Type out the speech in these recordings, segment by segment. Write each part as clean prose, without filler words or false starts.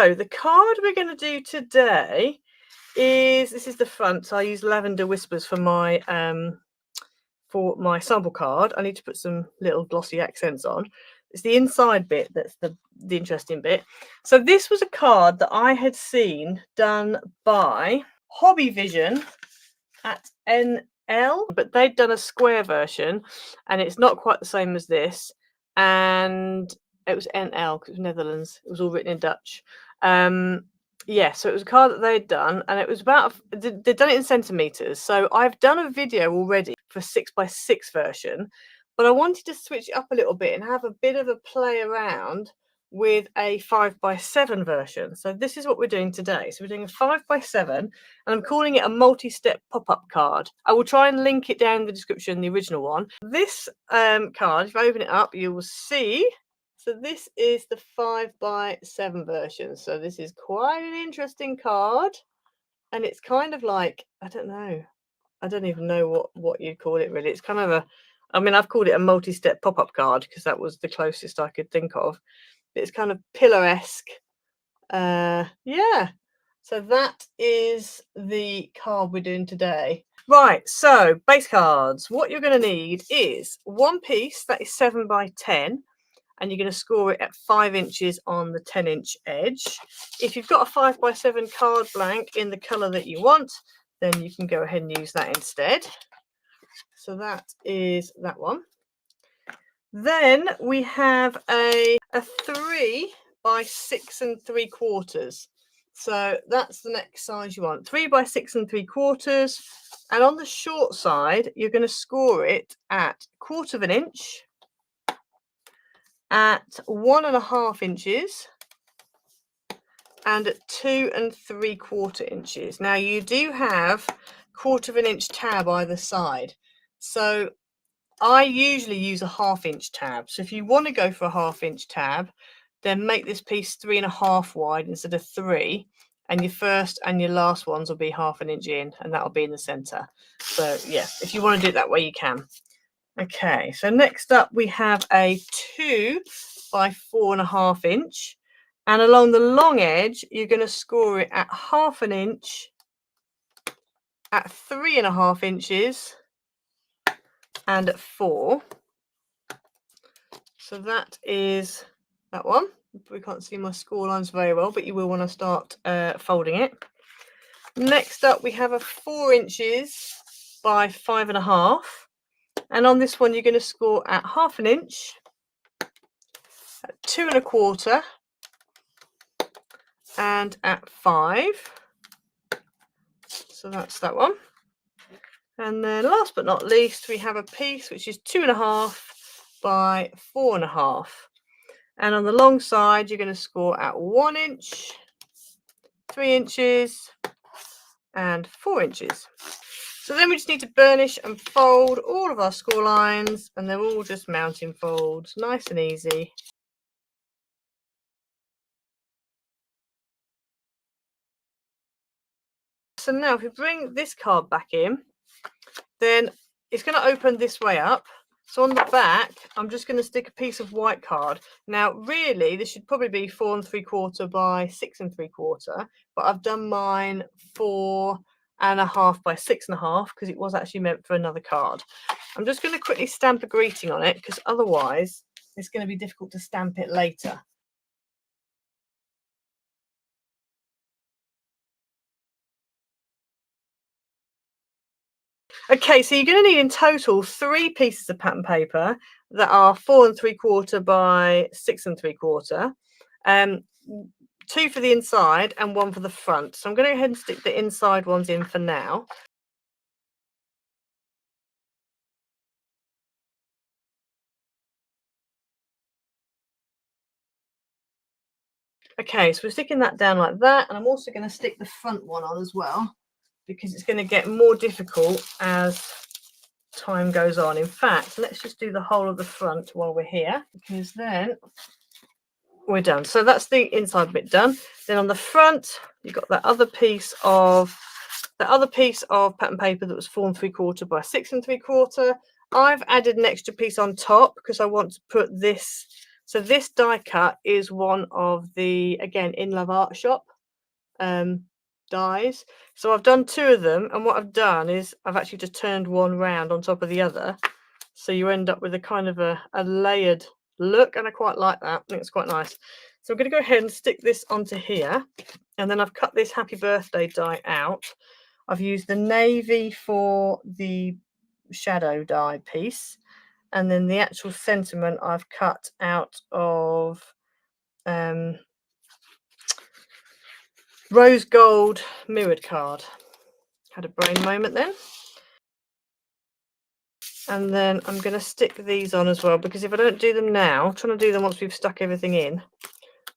So the card we're going to do today is, this is the front. So I use Lavender Whispers for my sample card. I need to put some little glossy accents on. It's the inside bit that's the interesting bit. So this was a card that I had seen done by Hobby Vision at NL, but they'd done a square version, and it's not quite the same as this. And it was NL because it was Netherlands. It was all written in Dutch. Yeah, so it was a card that they'd done, and it was about, they'd done it in centimeters. So I've done a video already for 6x6 version, but I wanted to switch it up a little bit and have a bit of a play around with a 5x7 version. So this is what we're doing today. So we're doing a 5x7, and I'm calling it a multi-step pop-up card. I will try and link it down in the description, the original one. This card, if I open it up, you will see. So this is the 5x7 version. So this is quite an interesting card, and it's kind of like, I don't know. I don't even know what you'd call it really. It's kind of a, I mean, I've called it a multi-step pop-up card because that was the closest I could think of. It's kind of pillar-esque. Yeah, so that is the card we're doing today. Right, so base cards. What you're going to need is one piece that is 7x10, and you're going to score it at 5 inches on the 10-inch edge. If you've got a 5x7 card blank in the colour that you want, then you can go ahead and use that instead. So that is that one. Then we have a 3x6 3/4. So that's the next size you want. 3x6 3/4. And on the short side, you're going to score it at 1/4 inch, at 1.5 inches, and at 2 3/4 inches. Now you do have 1/4 inch tab either side. So I usually use a 1/2 inch tab. So if you want to go for a 1/2 inch tab, then make this piece 3.5 wide instead of 3, and your first and your last ones will be 1/2 inch in, and that'll be in the center. So yeah, if you want to do it that way, you can. Okay, so next up we have a 2x4.5 inch, and along the long edge you're going to score it at 1/2 inch, at 3.5 inches, and at 4. So that is that one. We can't see my score lines very well, but you will want to start folding it. Next up we have a 4 inches by 5.5, and on this one you're going to score at 1/2 inch, at 2 1/4, and at 5. So that's that one. And then last but not least, we have a piece which is 2.5 by 4.5, and on the long side you're going to score at 1 inch, 3 inches, and 4 inches. So then we just need to burnish and fold all of our score lines, and they're all just mounting folds, nice and easy. So now if we bring this card back in, then it's going to open this way up. So on the back, I'm just going to stick a piece of white card. Now, really, this should probably be 4 3/4 by 6 3/4, but I've done mine 4.5 by 6.5 because it was actually meant for another card. I'm just going to quickly stamp a greeting on it because otherwise it's going to be difficult to stamp it later. Okay, so you're going to need in total 3 pieces of pattern paper that are 4 3/4 by 6 3/4. 2 for the inside and 1 for the front. So I'm going to go ahead and stick the inside ones in for now. Okay, so we're sticking that down like that, and I'm also going to stick the front one on as well, because it's going to get more difficult as time goes on. In fact, let's just do the whole of the front while we're here, because then we're done. So that's the inside bit done. Then on the front, you've got that other piece of pattern paper that was 4 3/4 by 6 3/4. I've added an extra piece on top because I want to put this So this die cut is one of the, again, In Love Art Shop dies. So I've done 2 of them, and what I've done is I've actually just turned one round on top of the other. So you end up with a kind of a layered look, and I quite like that. I think it's quite nice. So I'm going to go ahead and stick this onto here, and then I've cut this Happy Birthday die out. I've used the navy for the shadow die piece, and then the actual sentiment I've cut out of rose gold mirrored card. Had a brain moment then. And then I'm going to stick these on as well, because if I don't do them now, trying to do them once we've stuck everything in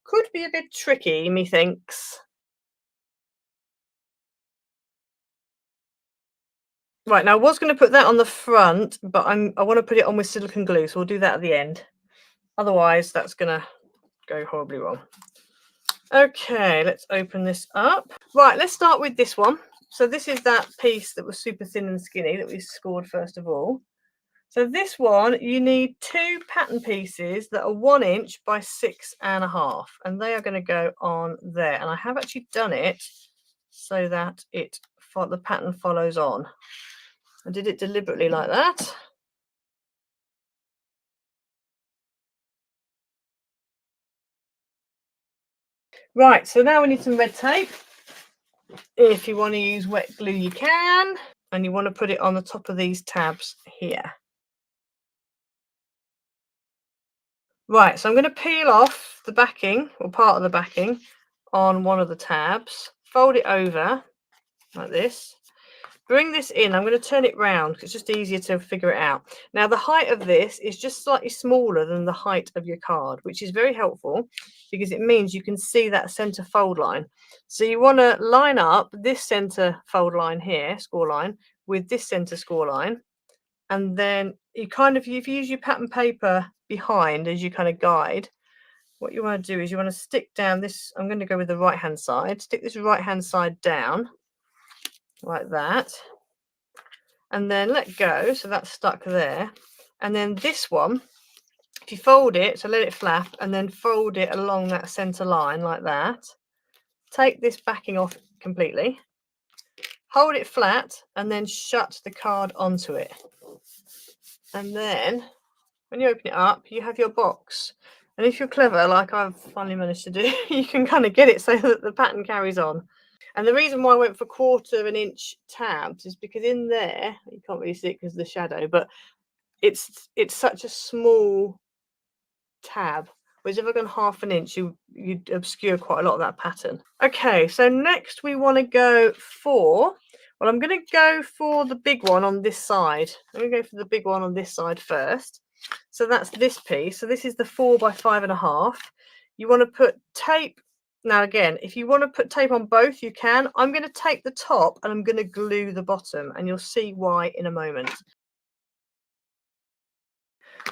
could be a bit tricky, methinks. Right, now I was going to put that on the front, but I want to put it on with silicone glue, so we'll do that at the end. Otherwise, that's going to go horribly wrong. Okay, let's open this up. Right, let's start with this one. So this is that piece that was super thin and skinny that we scored first of all. So this one, you need 2 pattern pieces that are 1 inch by 6.5, and they are going to go on there. And I have actually done it so that the pattern follows on. I did it deliberately like that. Right, so now we need some red tape. If you want to use wet glue, you can, and you want to put it on the top of these tabs here. Right, so I'm going to peel off the backing, or part of the backing, on one of the tabs, fold it over like this, bring this in. I'm going to turn it round because it's just easier to figure it out. Now the height of this is just slightly smaller than the height of your card, which is very helpful because it means you can see that center fold line. So you want to line up this center fold line here, score line, with this center score line, and then if you use your pattern paper behind as you kind of guide, what you want to do is you want to stick down this. I'm going to go with the right hand side, stick this right hand side down like that, and then let go, so that's stuck there. And then this one, if you fold it, so let it flap and then fold it along that center line like that, take this backing off completely, hold it flat, and then shut the card onto it. And then when you open it up, you have your box. And if you're clever, like I've finally managed to do, you can kind of get it so that the pattern carries on. And the reason why I went for 1/4 inch tabs is because in there, you can't really see it because of the shadow, but it's such a small tab. Whereas if I've gone 1/2 inch, you'd obscure quite a lot of that pattern. Okay, so next we want to go for, well, I'm going to go for the big one on this side. I'm going to go for the big one on this side first. So that's this piece. So this is the 4 by 5.5. You want to put tape. Now again, if you want to put tape on both, you can. I'm going to tape the top and I'm going to glue the bottom, and you'll see why in a moment.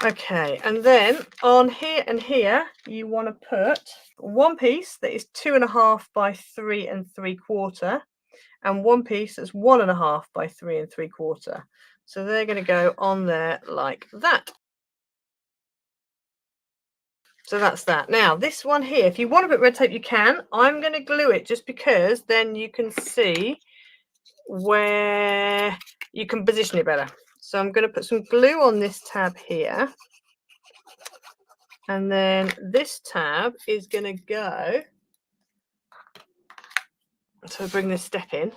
Okay, and then on here and here, you want to put one piece that is 2.5 by 3 3/4, and one piece that's 1.5 by 3 3/4. So they're going to go on there like that. So that's that. Now this one here, if you want to put red tape, you can. I'm going to glue it just because then you can see where you can position it better. So I'm going to put some glue on this tab here. And then this tab is going to go, so bring this step in.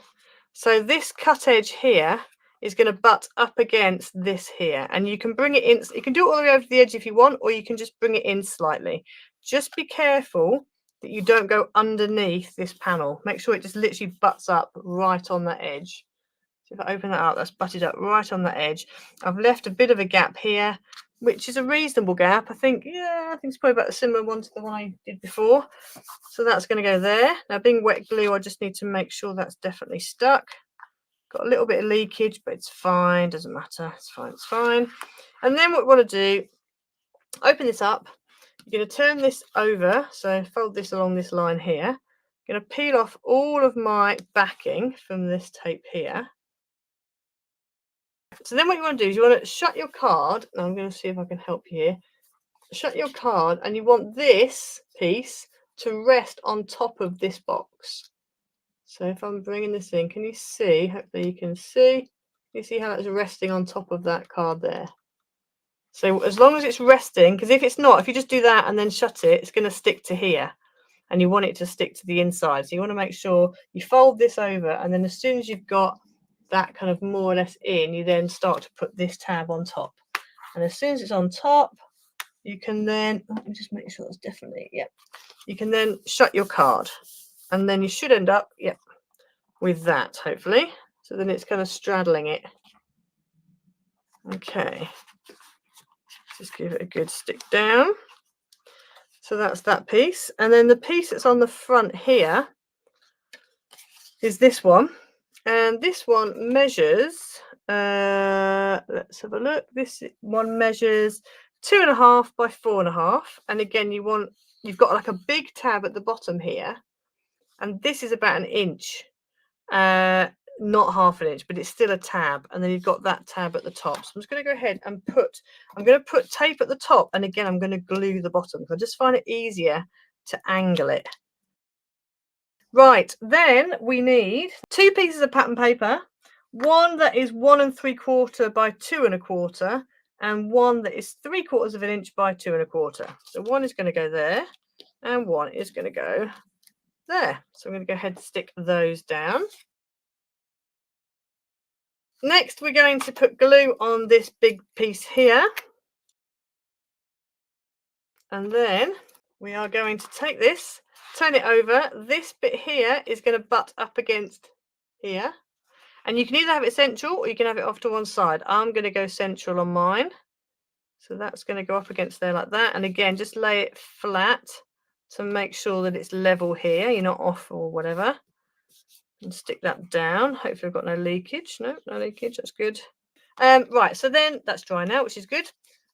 So this cut edge here is going to butt up against this here, and you can bring it in. You can do it all the way over to the edge if you want, or you can just bring it in slightly. Just be careful that you don't go underneath this panel. Make sure it just literally butts up right on that edge. So if I open that up, that's butted up right on that edge. I've left a bit of a gap here, which is a reasonable gap. I think it's probably about a similar one to the one I did before. So that's going to go there. Now, being wet glue, I just need to make sure that's definitely stuck. Got a little bit of leakage, but it's fine. Doesn't matter. It's fine. It's fine. And then what we want to do, open this up. You're going to turn this over. So fold this along this line here. I'm going to peel off all of my backing from this tape here. So then what you want to do is you want to shut your card. Now I'm going to see if I can help you here. shut your card, and you want this piece to rest on top of this box. So if I'm bringing this in, can you see? Hopefully you can see. You see how it's resting on top of that card there. So as long as it's resting, because if it's not, if you just do that and then shut it, it's going to stick to here. And you want it to stick to the inside. So you want to make sure you fold this over, and then as soon as you've got that kind of more or less in, you then start to put this tab on top. And as soon as it's on top, you can then, let me just make sure it's definitely, yeah. You can then shut your card, and then you should end up, yeah, with that, hopefully. So then it's kind of straddling it. Okay. Just give it a good stick down. So that's that piece. And then the piece that's on the front here is this one. And this one measures, let's have a look. This one measures 2.5 by 4.5. And again, you've got like a big tab at the bottom here. And this is about 1 inch. Not 1/2 inch, but it's still a tab, and then you've got that tab at the top. So I'm just going to go ahead and I'm going to put tape at the top, and again I'm going to glue the bottom, because I just find it easier to angle it. Right, then we need 2 pieces of pattern paper, one that is 1 3/4 by 2 1/4, and one that is 3/4 of an inch by 2 1/4. So one is going to go there, and one is going to go there. So I'm going to go ahead and stick those down. Next, we're going to put glue on this big piece here. And then we are going to take this, turn it over. This bit here is going to butt up against here. And you can either have it central or you can have it off to one side. I'm going to go central on mine. So that's going to go up against there like that. And again, just lay it flat to make sure that it's level here. You're not off or whatever. And stick that down. Hopefully I've got no leakage. No leakage. That's good. Right, so then that's dry now, which is good.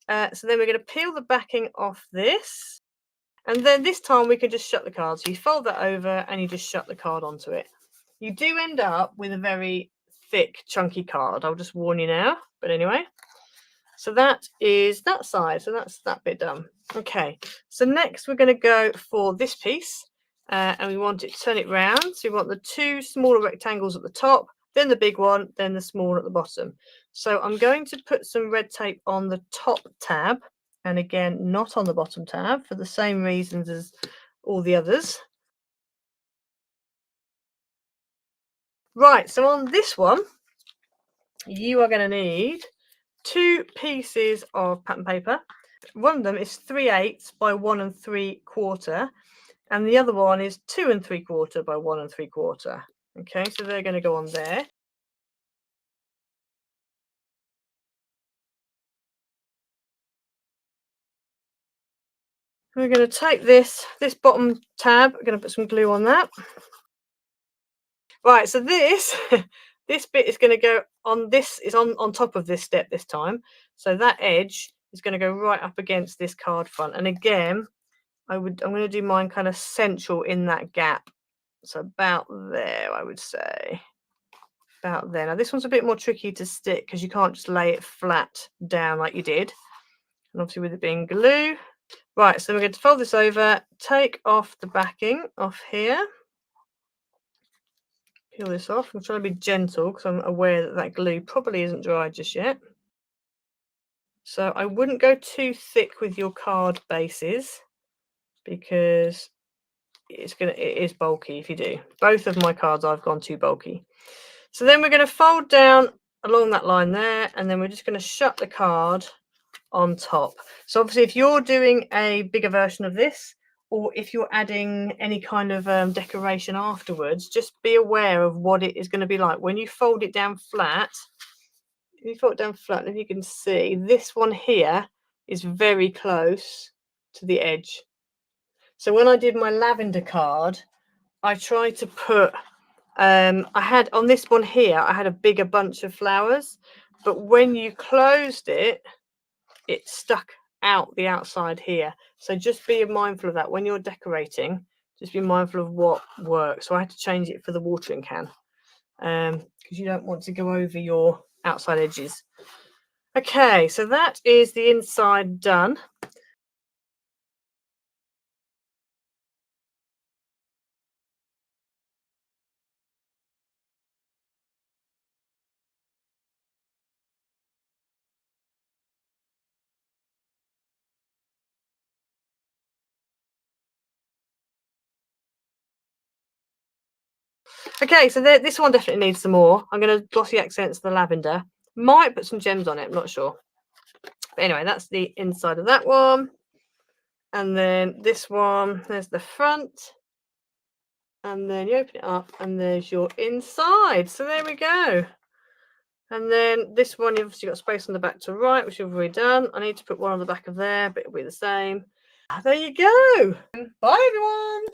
So then we're going to peel the backing off this. And then this time we can just shut the card. So you fold that over and you just shut the card onto it. You do end up with a very thick, chunky card. I'll just warn you now. But anyway, so that is that side. So that's that bit done. Okay, so next we're going to go for this piece. And we want it to turn it round. So we want the 2 smaller rectangles at the top, then the big one, then the small at the bottom. So I'm going to put some red tape on the top tab, and again, not on the bottom tab for the same reasons as all the others. Right, so on this one, you are going to need 2 pieces of pattern paper. One of them is 3/8 by 1 3/4. And the other one is 2 3/4 by 1 3/4. Okay, so they're going to go on there. We're going to take this bottom tab. We're going to put some glue on that. Right, so this this bit is going to go on. This is on top of this step this time. So that edge is going to go right up against this card front. And again, I'm going to do mine kind of central in that gap. So about there, I would say. About there. Now this one's a bit more tricky to stick because you can't just lay it flat down like you did. And obviously with it being glue. Right, so we're going to fold this over, take off the backing off here. Peel this off. I'm trying to be gentle because I'm aware that that glue probably isn't dry just yet. So I wouldn't go too thick with your card bases because it is bulky if you do. Both of my cards I've gone too bulky. So then we're going to fold down along that line there, and then we're just going to shut the card on top. So obviously if you're doing a bigger version of this, or if you're adding any kind of decoration afterwards, just be aware of what it is going to be like when you fold it down flat. If you fold it down flat, if you can see, this one here is very close to the edge. So when I did my lavender card, I tried to put I had on this one here, I had a bigger bunch of flowers, but when you closed it, it stuck out the outside here. So just be mindful of that when you're decorating. Just be mindful of what works. So I had to change it for the watering can because you don't want to go over your outside edges. Okay, so that is the inside done. Okay, so this one definitely needs some more. I'm going to glossy accents the lavender. Might put some gems on it, I'm not sure. But anyway, that's the inside of that one. And then this one, there's the front. And then you open it up and there's your inside. So there we go. And then this one, you've obviously got space on the back to write, which you've already done. I need to put one on the back of there, but it'll be the same. There you go. Bye, everyone.